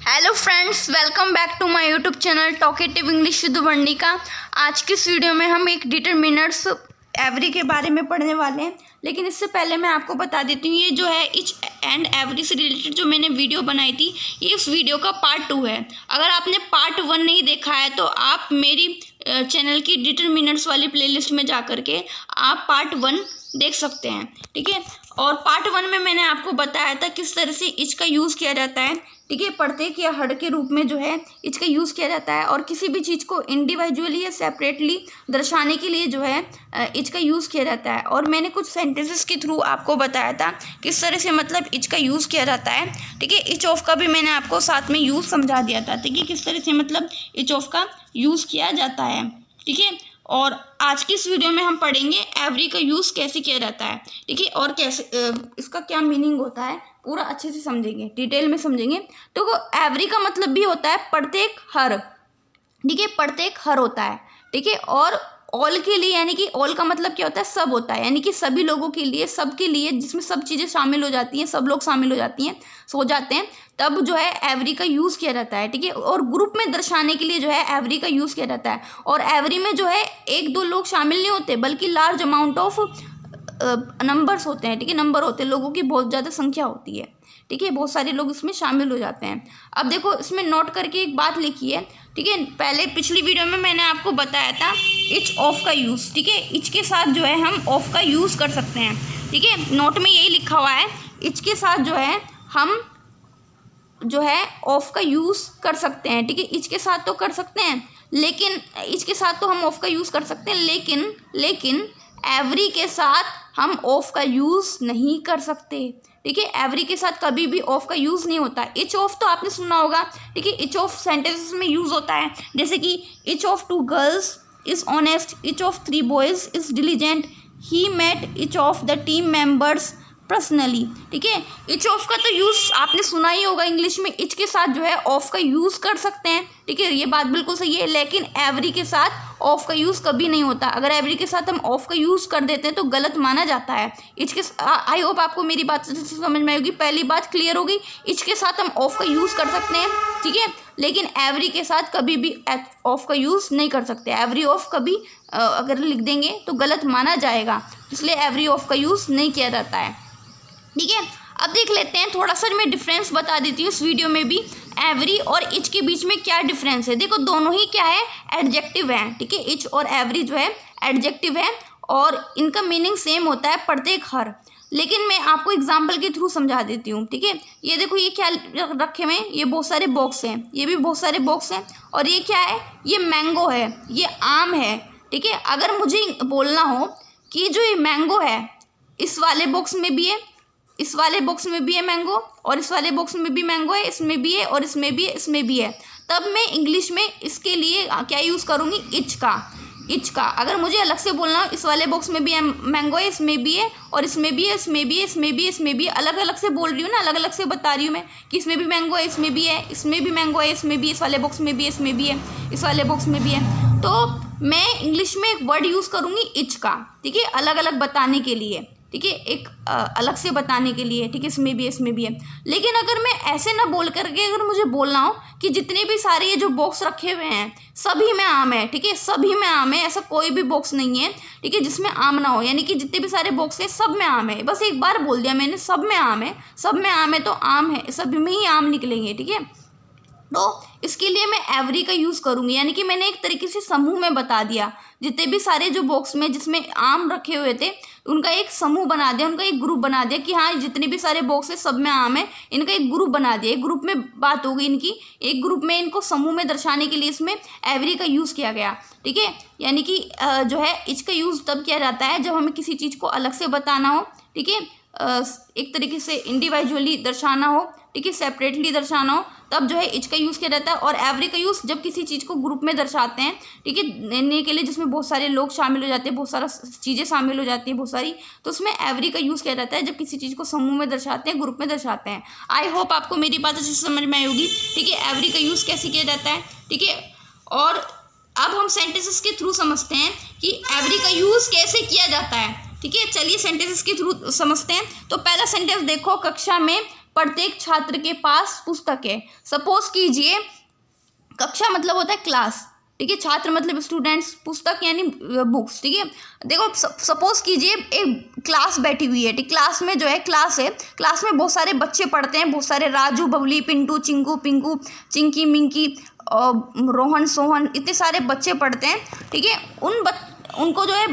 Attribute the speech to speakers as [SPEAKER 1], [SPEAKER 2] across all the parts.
[SPEAKER 1] Hello friends, welcome back to my YouTube channel talkative English with Varnika. आज की इस video में हम एक डिटरमिनर्स एवरी के बारे में पढ़ने वाले हैं, लेकिन इससे पहले मैं आपको बता देती हूँ ये जो है इच एंड एवरी से रिलेटेड जो मैंने वीडियो बनाई थी ये इस वीडियो का पार्ट 2 है। अगर आपने पार्ट 1 नहीं देखा है तो आप मेरी चैनल की डिटरमिनर्स वाली प्लेलिस्ट में जा करके आप पार्ट 1 देख सकते हैं, ठीक है। और पार्ट 1 में मैंने आपको बताया था किस तरह से इच का यूज़ किया जाता है, ठीक है। प्रत्येक या हर के रूप में जो है इच का यूज़ किया जाता है और किसी भी चीज़ को इंडिविजुअली या सेपरेटली दर्शाने के लिए जो है इच का यूज़ किया जाता है। और मैंने कुछ सेंटेंसेस के थ्रू आपको बताया था किस तरह से मतलब इच का यूज़ किया जाता है, ठीक है। इच ऑफ का भी मैंने आपको साथ में यूज़ समझा दिया था, ठीक है, किस तरह से मतलब इच ऑफ का यूज़ किया जाता है, ठीक है। और आज की इस वीडियो में हम पढ़ेंगे एवरी का यूज़ कैसे किया जाता है, ठीक है, और कैसे इसका क्या मीनिंग होता है पूरा अच्छे से समझेंगे, डिटेल में समझेंगे। तो एवरी का मतलब भी होता है प्रत्येक हर, ठीक है, प्रत्येक हर होता है, ठीक है। और ऑल के लिए यानी कि ऑल का मतलब क्या होता है, सब होता है, यानी कि सभी लोगों के लिए, सब के लिए, जिसमें सब चीज़ें शामिल हो जाती हैं, सब लोग शामिल हो जाती हैं, सो जाते हैं, तब जो है एवरी का यूज़ किया जाता है, ठीक है। और ग्रुप में दर्शाने के लिए जो है एवरी का यूज़ किया जाता है। और एवरी में जो है एक दो लोग शामिल नहीं होते बल्कि लार्ज अमाउंट ऑफ नंबर्स होते हैं, ठीक है, नंबर होते हैं, लोगों की बहुत ज़्यादा संख्या होती है, ठीक है, बहुत सारे लोग इसमें शामिल हो जाते हैं। अब देखो इसमें नोट करके एक बात लिखी है, ठीक है। पहले पिछली वीडियो में मैंने आपको बताया था इच ऑफ का यूज़, ठीक है, इच के साथ जो है हम ऑफ का यूज़ कर सकते हैं, ठीक है। नोट में यही लिखा हुआ है, इच के साथ जो है हम जो है ऑफ का यूज़ कर सकते हैं, ठीक है। इच के साथ तो कर सकते हैं, लेकिन इच के साथ तो हम ऑफ का यूज़ कर सकते हैं, लेकिन एवरी के साथ हम ऑफ का यूज़ नहीं कर सकते, ठीक है। एवरी के साथ कभी भी ऑफ का यूज़ नहीं होता। इच ऑफ तो आपने सुना होगा, ठीक है, इच ऑफ सेंटेंसेस में यूज़ होता है, जैसे कि each of 2 girls is honest, each of 3 boys is diligent, he met each of the team members personally, ठीक है। इच ऑफ का तो यूज़ आपने सुना ही होगा, इंग्लिश में इच के साथ जो है ऑफ का यूज़ कर सकते हैं, ठीक है, ये बात बिल्कुल सही है। लेकिन एवरी के साथ ऑफ का यूज़ कभी नहीं होता। अगर एवरी के साथ हम ऑफ का यूज़ कर देते हैं तो गलत माना जाता है। इच के आई होप आपको मेरी बात समझ में आएगी। पहली बात क्लियर होगी, इच के साथ हम ऑफ का यूज़ कर सकते हैं, ठीक है, लेकिन एवरी के साथ कभी भी ऑफ का यूज़ नहीं कर सकते। एवरी ऑफ कभी अगर लिख देंगे तो गलत माना जाएगा, इसलिए एवरी ऑफ का यूज़ नहीं किया जाता है, ठीक है। अब देख लेते हैं, थोड़ा सा मैं डिफरेंस बता देती हूँ इस वीडियो में भी, एवरी और इच के बीच में क्या डिफरेंस है। देखो दोनों ही क्या है, एडजेक्टिव है, ठीक है। इच और एवरी जो है एडजेक्टिव है और इनका मीनिंग सेम होता है, प्रत्येक हर। लेकिन मैं आपको एग्जाम्पल के थ्रू समझा देती हूँ, ठीक है। ये देखो ये क्या रखे हुए हैं, ये बहुत सारे बॉक्स हैं, ये भी बहुत सारे बॉक्स हैं, और ये क्या है, ये मैंगो है, ये आम है, ठीक है। अगर मुझे बोलना हो कि जो ये मैंगो है इस वाले बॉक्स में भी है, इस वाले बॉक्स में भी है मैंगो, और इस वाले बॉक्स में भी मैंगो है, इसमें भी है, और इसमें भी है, इसमें भी है, तब मैं इंग्लिश में इसके लिए क्या यूज़ करूँगी, इच का। इच का अगर मुझे अलग से बोलना हो, इस वाले बॉक्स में भी है मैंगो है, इसमें भी है, और इसमें भी है, इसमें भी है, इसमें भी है, इसमें भी है, अलग अलग से बोल रही हूँ ना, अलग अलग से बता रही हूँ मैं कि इसमें भी मैंगो है, इसमें भी है, इसमें भी मैंगो है, इसमें भी, इस वाले बॉक्स में भी है, इसमें भी है, इस वाले बॉक्स में भी है, तो मैं इंग्लिश में एक वर्ड यूज़ करूँगी इच का, ठीक है, अलग अलग बताने के लिए, ठीक है, एक अलग से बताने के लिए, ठीक है, इसमें भी है, इसमें भी है। लेकिन अगर मैं ऐसे ना बोल करके अगर मुझे बोलना हो कि जितने भी सारे ये जो बॉक्स रखे हुए हैं सभी में आम है, ठीक है, सभी में आम है, ऐसा कोई भी बॉक्स नहीं है, ठीक है, जिसमें आम ना हो, यानी कि जितने भी सारे बॉक्स हैं सब में आम है। बस एक बार बोल दिया मैंने सब में आम है, सब में आम है तो आम है, सभी में ही आम निकलेंगे, ठीक है। तो इसके लिए मैं एवरी का यूज़ करूँगी, यानी कि मैंने एक तरीके से समूह में बता दिया, जितने भी सारे जो बॉक्स में जिसमें आम रखे हुए थे उनका एक समूह बना दिया, उनका एक ग्रुप बना दिया कि हाँ जितने भी सारे बॉक्स है सब में आम है, इनका एक ग्रुप बना दिया। एक ग्रुप में बात होगी इनकी, एक ग्रुप में इनको समूह में दर्शाने के लिए इसमें एवरी का यूज़ किया गया, ठीक है। यानी कि जो है इच का यूज़ तब किया जाता है जब हमें किसी चीज़ को अलग से बताना हो, ठीक है, एक तरीके से इंडिविजुअली दर्शाना हो, ठीक है, सेपरेटली दर्शाना हो, तब जो है इच का यूज़ किया जाता है। और एवरी का यूज़ जब किसी चीज़ को ग्रुप में दर्शाते हैं, ठीक है, देने के लिए जिसमें बहुत सारे लोग शामिल हो जाते हैं, बहुत सारा चीज़ें शामिल हो जाती हैं बहुत सारी, तो उसमें एवरी का यूज़ किया जाता है जब किसी चीज़ को समूह में दर्शाते हैं, ग्रुप में दर्शाते हैं। आई होप आपको मेरी बात अच्छे से समझ में आई होगी, ठीक है, एवरी का यूज़ कैसे किया जाता है, ठीक है। और अब हम सेंटेंसेस के थ्रू समझते हैं कि एवरी का यूज़ कैसे किया जाता है, ठीक है। चलिए सेंटेंसेस के थ्रू समझते हैं। तो पहला सेंटेंस देखो, कक्षा में प्रत्येक छात्र के पास पुस्तक है। सपोज कीजिए, कक्षा मतलब होता है क्लास, ठीक है, छात्र मतलब स्टूडेंट्स, पुस्तक यानी बुक्स, ठीक है। देखो सपोज कीजिए एक क्लास बैठी हुई है, ठीक, क्लास में जो है क्लास है, क्लास में बहुत सारे बच्चे पढ़ते हैं, बहुत सारे राजू, बबली, पिंटू, चिंकू, पिंकू, चिंकी, मिंकी, रोहन, सोहन, इतने सारे बच्चे पढ़ते हैं, ठीक है। उनको जो है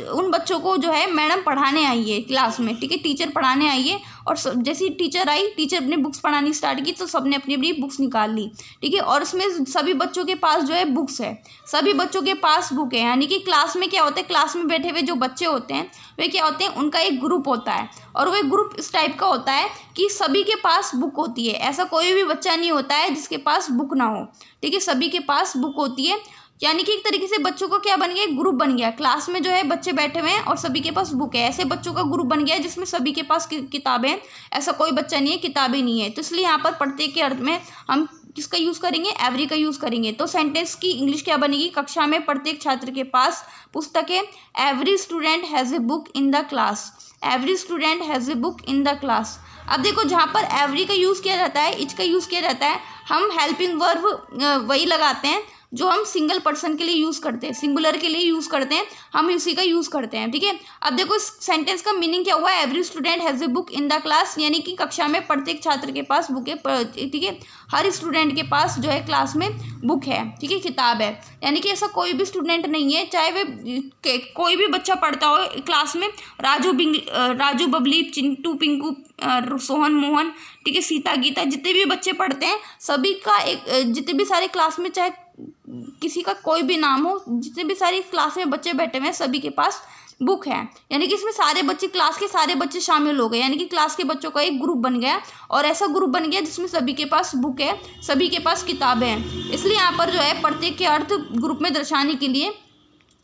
[SPEAKER 1] उन बच्चों को जो है मैडम पढ़ाने आई है क्लास में, ठीक है, टीचर पढ़ाने आई है। और जैसे ही टीचर आई, टीचर ने बुक्स पढ़ानी स्टार्ट की तो सबने अपनी अपनी बुक्स निकाल ली, ठीक है। और उसमें सभी बच्चों के पास जो है बुक्स है, सभी बच्चों के पास बुक है। यानी कि क्लास में क्या होता है, क्लास में बैठे हुए जो बच्चे होते हैं वे क्या होते हैं, उनका एक ग्रुप होता है, और वो एक ग्रुप इस टाइप का होता है कि सभी के पास बुक होती है। ऐसा कोई भी बच्चा नहीं होता है जिसके पास बुक ना हो, ठीक है, सभी के पास बुक होती है। यानी कि एक तरीके से बच्चों का क्या बन गया, एक ग्रुप बन गया। क्लास में जो है बच्चे बैठे हुए हैं और सभी के पास बुक है, ऐसे बच्चों का ग्रुप बन गया है जिसमें सभी के पास किताबें हैं। ऐसा कोई बच्चा नहीं है किताबें नहीं है। तो इसलिए यहाँ पर प्रत्येक के अर्थ में हम किसका यूज़ करेंगे, एवरी का यूज़ करेंगे। तो सेंटेंस की इंग्लिश क्या बनेगी, कक्षा में प्रत्येक छात्र के पास पुस्तक है। Every student has a book in the class, every student has a book in the class. अब देखो जहाँ पर एवरी का यूज़ किया जाता है, इच का यूज़ किया जाता है, हम हेल्पिंग वर्ब वही लगाते हैं जो हम सिंगल पर्सन के लिए यूज़ करते हैं, सिंगुलर के लिए यूज़ करते हैं, हम उसी का यूज़ करते हैं, ठीक है। अब देखो इस सेंटेंस का मीनिंग क्या हुआ, every student has a book in the class, यानी कि कक्षा में प्रत्येक छात्र के पास बुक है, ठीक है, हर स्टूडेंट के पास जो है क्लास में बुक है, ठीक है, किताब है। यानी कि ऐसा कोई भी स्टूडेंट नहीं है, चाहे वे कोई भी बच्चा पढ़ता हो क्लास में, राजू, बबली, चिंटू, पिंकू, सोहन, मोहन, ठीक है, सीता, गीता, जितने भी बच्चे पढ़ते हैं सभी का एक, जितने भी सारे क्लास में चाहे किसी का कोई भी नाम हो, जितने भी सारी क्लास में बच्चे बैठे हुए हैं सभी के पास बुक है। यानी कि इसमें सारे बच्चे, क्लास के सारे बच्चे शामिल हो गए, यानी कि क्लास के बच्चों का एक ग्रुप बन गया, और ऐसा ग्रुप बन गया जिसमें सभी के पास बुक है, सभी के पास किताबें हैं। इसलिए यहाँ पर जो है प्रत्येक के अर्थ ग्रुप में दर्शाने के लिए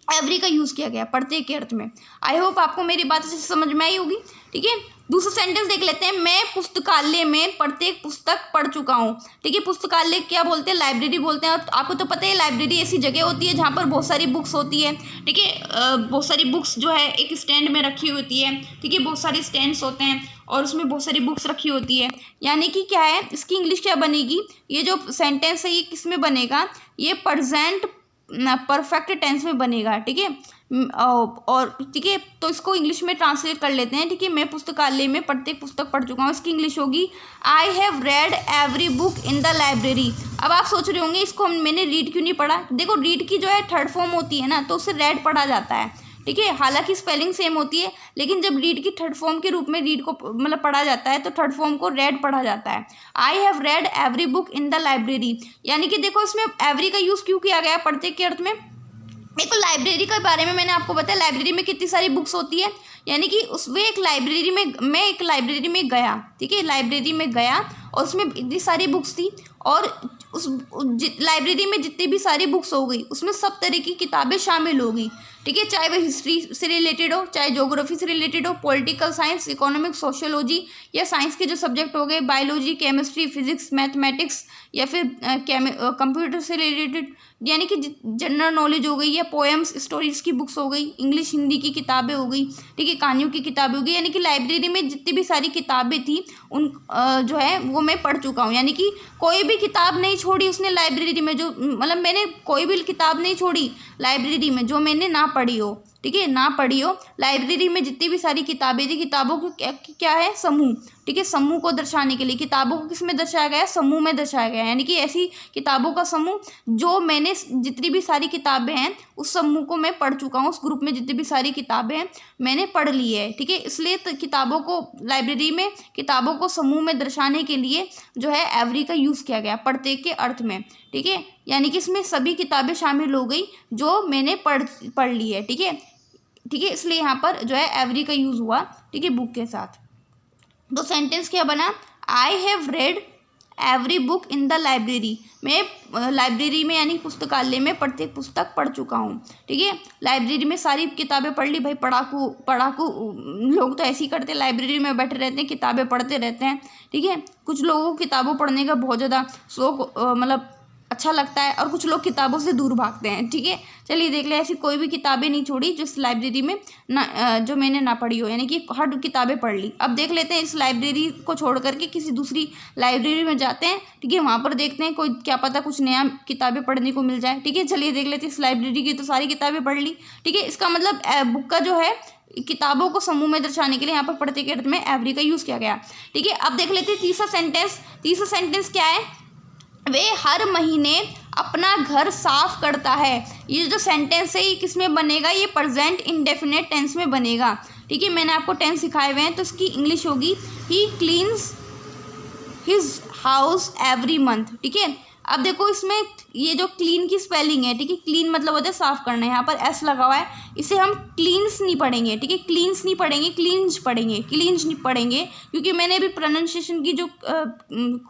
[SPEAKER 1] एवरी का यूज़ किया गया प्रत्येक के अर्थ में। आई होप आपको मेरी बात अच्छे से समझ में आई होगी, ठीक है। दूसरा सेंटेंस देख लेते हैं, मैं पुस्तकालय में प्रत्येक पुस्तक पढ़ चुका हूँ, ठीक है। पुस्तकालय क्या बोलते हैं, लाइब्रेरी बोलते हैं। और आपको तो पता है लाइब्रेरी ऐसी जगह होती है जहाँ पर बहुत सारी बुक्स होती है, ठीक है, बहुत सारी बुक्स जो है एक स्टैंड में रखी होती है, ठीक है, बहुत सारे स्टैंड्स होते हैं और उसमें बहुत सारी बुक्स रखी होती है। यानी कि क्या है, इसकी इंग्लिश क्या बनेगी, ये जो सेंटेंस है ये किस में बनेगा, ये प्रेजेंट परफेक्ट टेंस में बनेगा, ठीक है। और ठीक है, तो इसको इंग्लिश में ट्रांसलेट कर लेते हैं, ठीक है। मैं पुस्तकालय में प्रत्येक पुस्तक पढ़ चुका हूँ, इसकी इंग्लिश होगी I have read every book in the library. अब आप सोच रहे होंगे इसको मैंने रीड क्यों नहीं पढ़ा। देखो रीड की जो है थर्ड फॉर्म होती है ना, तो उसे रेड पढ़ा जाता है, ठीक है। हालांकि स्पेलिंग सेम होती है, लेकिन जब रीड की थर्ड फॉर्म के रूप में रीड को मतलब पढ़ा जाता है तो थर्ड फॉर्म को रेड पढ़ा जाता है। I have read every book in the library. यानी कि देखो इसमें एवरी का यूज़ क्यों किया गया प्रत्येक के अर्थ में। देखो लाइब्रेरी के बारे में मैंने आपको बताया, लाइब्रेरी में कितनी सारी बुक्स होती है। यानी कि मैं एक लाइब्रेरी में गया, ठीक है, लाइब्रेरी में गया और उसमें इतनी सारी बुक्स थी, और उस लाइब्रेरी में जितनी भी सारी बुक्स हो गई उसमें सब तरह की किताबें शामिल हो गई, ठीक है। चाहे वह हिस्ट्री से रिलेटेड हो, चाहे ज्योग्राफी से रिलेटेड हो, पॉलिटिकल साइंस, इकोनॉमिक्स, सोशियोलॉजी, या साइंस के जो सब्जेक्ट हो गए बायोलॉजी, केमिस्ट्री, फिजिक्स, मैथमेटिक्स, या फिर कंप्यूटर से रिलेटेड, यानी कि जनरल नॉलेज हो गई, या पोएम्स, स्टोरीज की बुक्स हो गई, इंग्लिश हिंदी की किताबें हो गई, ठीक है, कहानियों की किताबें हो गई। यानी कि लाइब्रेरी में जितनी भी सारी किताबें थी उन जो है वो मैं पढ़ चुका हूँ। यानी कि कोई भी किताब नहीं छोड़ी उसने लाइब्रेरी में, जो मतलब मैंने कोई भी किताब नहीं छोड़ी लाइब्रेरी में जो मैंने ना पढ़ी हो, ठीक है, ना पढ़ी हो। लाइब्रेरी में जितनी भी सारी किताबें थी, किताबों को क्या है, समूह, ठीक है, समूह को दर्शाने के लिए किताबों को किस में दर्शाया गया है, समूह में दर्शाया गया है। यानी कि ऐसी किताबों का समूह जो मैंने जितनी भी सारी किताबें हैं उस समूह को मैं पढ़ चुका हूँ, उस ग्रुप में जितनी भी सारी किताबें हैं मैंने पढ़ ली है, ठीक है। इसलिए तो किताबों को लाइब्रेरी में किताबों को समूह में दर्शाने के लिए जो है एवरी का यूज़ किया गया प्रत्येक के अर्थ में, ठीक है। यानी कि इसमें सभी किताबें शामिल हो गई जो मैंने पढ़ ली है, ठीक है, ठीक है। इसलिए यहाँ पर जो है एवरी का यूज़ हुआ, ठीक है, बुक के साथ। तो सेंटेंस क्या बना, I have read every book in the library. मैं लाइब्रेरी में यानी पुस्तकालय में प्रत्येक पुस्तक पढ़ चुका हूँ, ठीक है। लाइब्रेरी में सारी किताबें पढ़ ली। भाई पढ़ाकू लोग तो ऐसे ही करते हैं, लाइब्रेरी में बैठे रहते हैं, किताबें पढ़ते रहते हैं, ठीक है। कुछ लोगों को किताबों पढ़ने का बहुत ज़्यादा शौक मतलब अच्छा लगता है और कुछ लोग किताबों से दूर भागते हैं। ठीक है, चलिए देख ले, ऐसी कोई भी किताबें नहीं छोड़ी जो इस लाइब्रेरी में ना जो मैंने ना पढ़ी हो, यानी कि हर किताबें पढ़ ली। अब देख लेते हैं इस लाइब्रेरी को छोड़ करके किसी दूसरी लाइब्रेरी में जाते हैं। ठीक है, वहाँ पर देखते हैं कोई, क्या पता कुछ नया किताबें पढ़ने को मिल जाए। ठीक है, चलिए देख लेते हैं। इस लाइब्रेरी की तो सारी किताबें पढ़ ली। ठीक है, इसका मतलब बुक का जो है किताबों को समूह में दर्शाने के लिए यहाँ पर पढ़ते के अर्थ में एवरी का यूज़ किया गया। ठीक है, अब देख लेते हैं तीसरा सेंटेंस। तीसरा सेंटेंस क्या है? वे हर महीने अपना घर साफ करता है। ये जो सेंटेंस है ये किस में बनेगा? ये प्रेजेंट इंडेफिनिट टेंस में बनेगा। ठीक है, मैंने आपको टेंस सिखाए हुए हैं, तो इसकी इंग्लिश होगी he cleans his house every month. ठीक है, अब देखो इसमें ये जो क्लीन की स्पेलिंग है, ठीक है, क्लीन मतलब होता है साफ करना, यहाँ पर एस लगा हुआ है, इसे हम क्लीन्स नहीं पढ़ेंगे। ठीक है, क्लीन्स नहीं पढ़ेंगे, क्लींज पढ़ेंगे, क्लींज नहीं पढ़ेंगे, क्योंकि मैंने अभी प्रोनाउंसिएशन की जो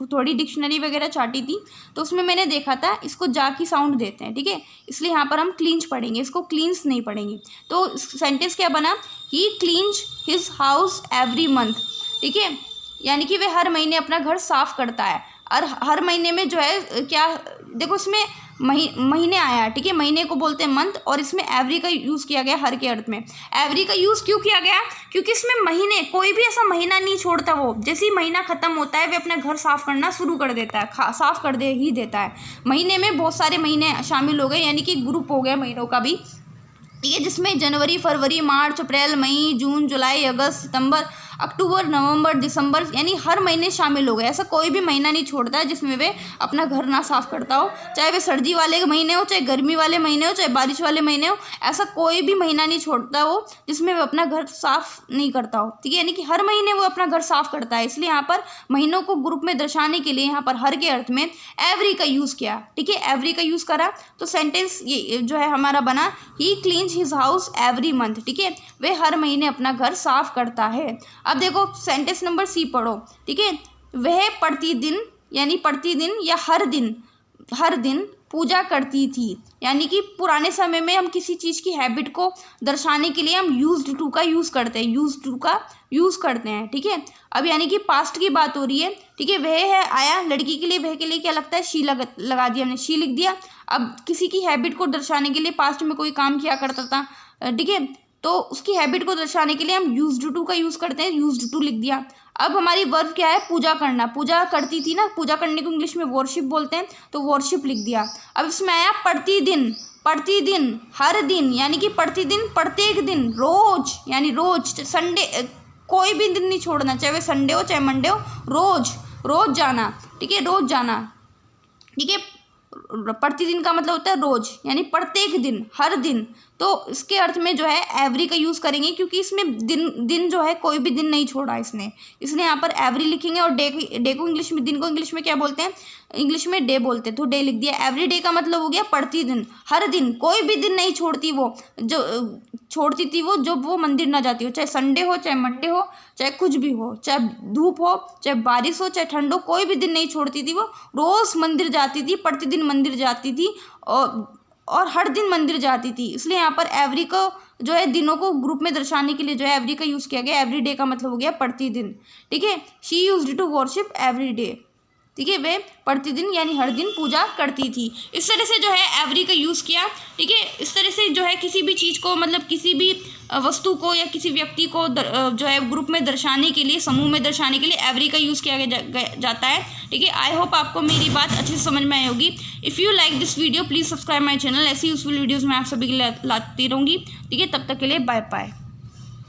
[SPEAKER 1] थोड़ी डिक्शनरी वगैरह चाटी थी तो उसमें मैंने देखा था इसको जा की साउंड देते हैं। ठीक है, इसलिए यहाँ पर हम क्लींज पढ़ेंगे, इसको क्लीन्स नहीं पढ़ेंगे। तो सेंटेंस क्या बना? He cleans his house every month. ठीक है, यानी कि वे हर महीने अपना घर साफ करता है। और हर महीने में जो है क्या, देखो इसमें महीने आया। ठीक है, महीने को बोलते हैं मंथ, और इसमें एवरी का यूज़ किया गया हर के अर्थ में। एवरी का यूज़ क्यों किया गया? क्योंकि इसमें महीने, कोई भी ऐसा महीना नहीं छोड़ता। वो जैसे ही महीना ख़त्म होता है वे अपना घर साफ़ करना शुरू कर देता है, साफ़ कर दे ही देता है। महीने में बहुत सारे महीने शामिल हो गए, यानी कि ग्रुप हो गया महीनों का भी। ठीक है, जिसमें जनवरी, फरवरी, मार्च, अप्रैल, मई, जून, जुलाई, अगस्त, सितंबर, अक्टूबर, नवंबर, दिसंबर, यानी हर महीने शामिल हो गए। ऐसा कोई भी महीना नहीं छोड़ता है जिसमें वे अपना घर ना साफ करता हो, चाहे वे सर्दी वाले महीने हो, चाहे गर्मी वाले महीने हो, चाहे बारिश वाले महीने हो। ऐसा कोई भी महीना नहीं छोड़ता हो जिसमें वह अपना घर साफ नहीं करता हो। ठीक है, यानी कि हर महीने वो अपना घर साफ करता है। इसलिए यहाँ पर महीनों को ग्रुप में दर्शाने के लिए यहाँ पर हर के अर्थ में एवरी का यूज़ किया। ठीक है, एवरी का यूज़ करा तो सेंटेंस ये जो है हमारा बना he cleans his house every month. ठीक है, वे हर महीने अपना घर साफ करता है। अब देखो सेंटेंस नंबर सी पढ़ो। ठीक है, वह प्रतिदिन, यानी प्रतिदिन या हर दिन पूजा करती थी। यानी कि पुराने समय में हम किसी चीज़ की हैबिट को दर्शाने के लिए हम यूज्ड टू का यूज़ करते हैं, यूज्ड टू का यूज़ करते हैं। ठीक है, अब यानी कि पास्ट की बात हो रही है। ठीक है, वह है आया, लड़की के लिए वह के लिए क्या लगता है? शी लगा दिया हमने, शी लिख दिया। अब किसी की हैबिट को दर्शाने के लिए पास्ट में कोई काम किया करता था, ठीक है, तो उसकी हैबिट को दर्शाने के लिए हम यूज्ड टू का यूज़ करते हैं, यूज्ड टू लिख दिया। अब हमारी वर्ब क्या है? पूजा करना, पूजा करती थी ना, पूजा करने को इंग्लिश में वर्शिप बोलते हैं, तो वर्शिप लिख दिया। अब इसमें आया प्रतिदिन, प्रतिदिन, हर दिन, यानी कि प्रतिदिन, प्रत्येक दिन, रोज, यानी रोज, संडे, कोई भी दिन नहीं छोड़ना, चाहे वह संडे हो चाहे मंडे हो, रोज, रोज जाना। ठीक है, रोज जाना। ठीक है, प्रतिदिन का मतलब होता है रोज, यानी प्रत्येक दिन, हर दिन। तो इसके अर्थ में जो है एवरी का यूज़ करेंगे, क्योंकि इसमें दिन जो है कोई भी दिन नहीं छोड़ा इसने, इसलिए यहाँ पर एवरी लिखेंगे। और डे को इंग्लिश में, दिन को इंग्लिश में क्या बोलते हैं? इंग्लिश में डे बोलते हैं, तो डे लिख दिया। एवरी डे का मतलब हो गया प्रतिदिन, हर दिन, कोई भी दिन नहीं छोड़ती वो, जो छोड़ती थी वो जब वो मंदिर ना जाती हो, चाहे संडे हो, चाहे मंडे हो, चाहे कुछ भी हो, चाहे धूप हो, चाहे बारिश हो, चाहे ठंड हो, कोई भी दिन नहीं छोड़ती थी वो, रोज़ मंदिर जाती थी, प्रतिदिन मंदिर जाती थी, और हर दिन मंदिर जाती थी। इसलिए यहाँ पर एवरी को जो है दिनों को ग्रुप में दर्शाने के लिए जो है एवरी का यूज़ किया गया। एवरी डे का मतलब हो गया प्रतिदिन। ठीक है, she used to worship every day. ठीक है, वे प्रतिदिन यानी हर दिन पूजा करती थी। इस तरह से जो है एवरी का यूज़ किया। ठीक है, इस तरह से जो है किसी भी चीज़ को, मतलब किसी भी वस्तु को या किसी व्यक्ति को जो है ग्रुप में दर्शाने के लिए, समूह में दर्शाने के लिए एवरी का यूज़ किया जाता है। ठीक है, आई होप आपको मेरी बात अच्छे से समझ में आई होगी। If you like this video please subscribe my channel. ऐसी यूजफुल वीडियोज़ मैं आप सभी के लिए लाती रहूँगी। ठीक है, तब तक के लिए बाय बाय।